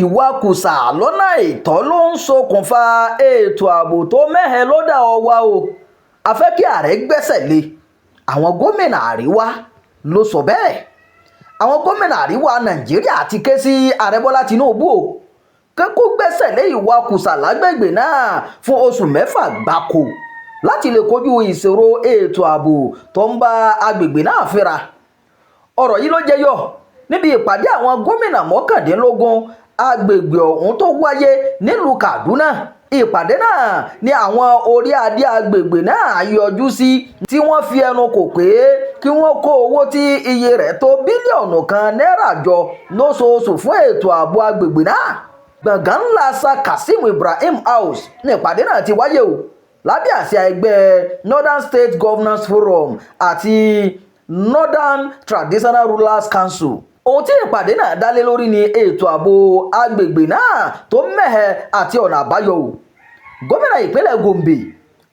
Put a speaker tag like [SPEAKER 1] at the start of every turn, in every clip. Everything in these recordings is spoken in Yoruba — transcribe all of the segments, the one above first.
[SPEAKER 1] ìwakùsà lọ́nà àìtọ́ ló ń ṣokùnfà ètò ààbò tó mẹ́hẹ lọ́dà ọwá o. a fẹ́ kí ààrẹ gbẹ́sẹ̀ lé àwọn gómìnà àríwá ló sọ bẹ́ẹ̀. àwọn gómìnà àríwá nàìjíríà ti ké sí ààrẹ bọ́lá tinubu o kó gbẹ́sẹ̀ lé ìwakùsà lágbègbè náà fún oṣù 6 gbáko láti lè kojú ìṣòro ètò ààbò tó ń bá agbègbè náà fínra. ọ̀rọ̀ yìí ló jẹyọ níbi ìpàdé àwọn gómìnà 19 agbègbè ọ̀hún tó wáyé nílùú Kaduna. ìpàdé náà ni àwọn orí adé agbègbè náà yọjú sí tí wọ́n fi ẹnu kò pé kí wọ́n kó owó tí iye rẹ̀ tó bílíọ̀nù kan náírà jọ lóṣooṣù fún ètò ààbò agbègbè náà. gbọ̀ngàn ńlá Sir Kasim Ibrahim House ní ìpàdé náà ti wáyé o lábẹ́ àsíá ẹgbẹ́ Northern State Governors Forum àti Northern Traditional Rulers Council. ohun tí ìpàdé náà dálé lórí ni ètò ààbò agbègbè náà tó mẹ́hẹ àti ọ̀nà àbáyọ o. gómìnà ìpínlẹ̀ Gombe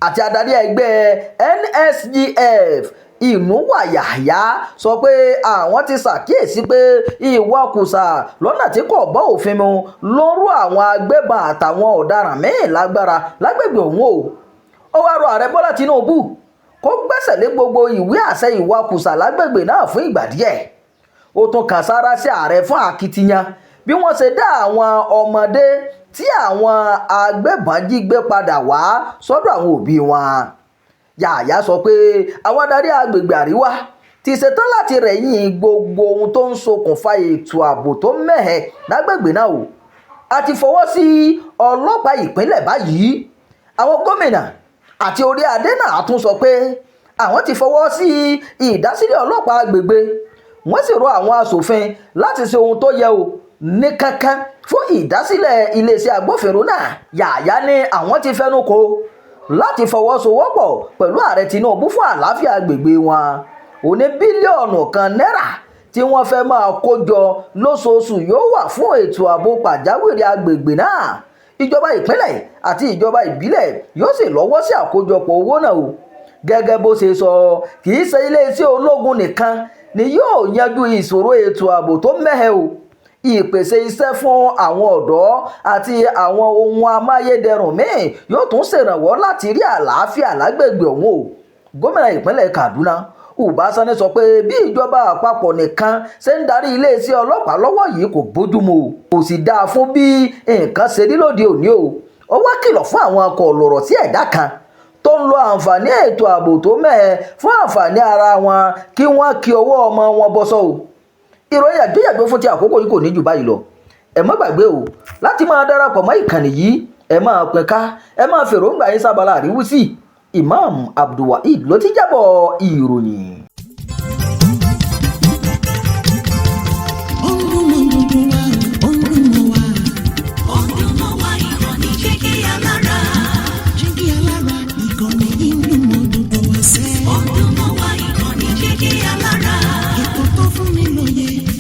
[SPEAKER 1] àti adarí ẹgbẹ́ NSGF Inuwa Yahaya sọ pé àwọn ti ṣàkíyèsí pé ìwakùsà lọ́nà tí kò bá òfin mu ló ń rú àwọn agbébọn àtàwọn ọ̀daràn míì lágbára lágbègbè ọ̀hún o. ó wá rọ ààrẹ Bọ́lá Tinubu kó gbẹ́sẹ̀ lé gbogbo ìwé àṣẹ ìwakùsà lágbègbè náà fún ìgbà díẹ̀. ó tún kàn sára sí ààrẹ fún akitiyan bí wọ́n ṣe dá àwọn ọmọdé tí àwọn agbébọn jí gbé padà wá sọ́dọ̀ àwọn òbí wọn. Yàyà sọ pé àwọn adarí agbègbè àríwá ti ṣetán láti rẹ̀yìn gbogbo ohun tó ń ṣokùnfà ètò ààbò tó mẹ́hẹ lágbègbè náà o. a ti fọwọ́ sí ọlọ́pàá ìpínlẹ̀ báyìí. àwọn gómìnà àti orí adé náà tún sọ pé àwọn ti fọwọ́ sí ìdásílẹ̀ ọlọ́pàá agbègbè. wọ́n sì rọ àwọn aṣòfin láti ṣe ohun tó yẹ o ní kankan fún ìdásílẹ̀ iléeṣẹ́ agbófinró náà. Yàyà ní àwọn ti fẹnu kò láti fọwọ́sowọ́pọ̀ pẹ̀lú ààrẹ Tinubu fún àlàáfíà agbègbè wọn. òní bílíọ̀nù kan náírà tí wọ́n fẹ́ máa kó jọ lóṣooṣù yóò wà fún ètò ààbò pàjáwìrì agbègbè náà. ìjọba ìpínlẹ̀ àti ìjọba ìbílẹ̀ yóò sì lọ́wọ́ sí àkójọpọ̀ owó náà o. gẹ́gẹ́ bó ṣe sọ kì í ṣe iléeṣẹ́ ológun nìkan ni yóò yanjú ìṣòro ètò ààbò tó mẹ́hẹ o. ìpèsè iṣẹ́ fún àwọn ọ̀dọ́ àti àwọn ohun amáyédẹrùn míì yóò tún ṣèrànwọ́ láti rí àlàáfíà lágbègbè ọ̀hún o. gómìnà ìpínlẹ̀ Kaduna Uba Sani sọ pé bí ìjọba àpapọ̀ nìkan ṣe ń darí iléeṣẹ́ ọlọ́pàá lọ́wọ́ yìí kò bójúmu o kò sì dáa fún bí nǹkan ṣe rí lóde òní o. ó wá kìlọ̀ fún àwọn akọ̀lọ̀rọ̀ sí ẹ̀dá kan tó ń lo àǹfààní ètò ààbò tó mẹ́hẹ fún àǹfààní ara wọn kí wọ́n kí ọwọ́ ọmọ wọn bọ́sọ́ o. ìròyìn àjọyàgbé fún ti àkókò yìí kò ní jù báyìí lọ. ẹ má gbàgbé o láti máa darapọ̀ mọ́ ìkànnì yìí ẹ máa pín ká ẹ máa fèròǹgbà yín sábàlá àríwúsí. Imam Abdulwaheed ló ti jábọ̀ ìròyìn.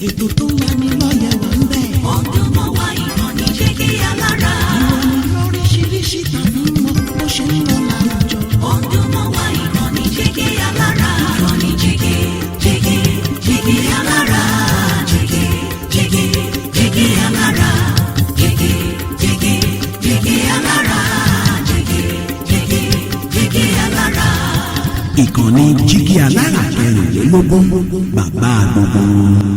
[SPEAKER 2] Ètò tó ń lani lọ́yẹ̀ wà ń bẹ̀. ọdún mọ́ wá ìkànnì Jígí Alára. ìròyìn lóríṣiríṣi tàbí mọ́ bó ṣe ń lọ láwùjọ. ọdún mọ́ wá ìkànnì Jígí Alára. ìkànnì Jígí Alára. Jígí Alára. Jígí Alára. Jígí Alára.
[SPEAKER 3] ìkànnì Jígí Alára 24 bàbá gbogbo.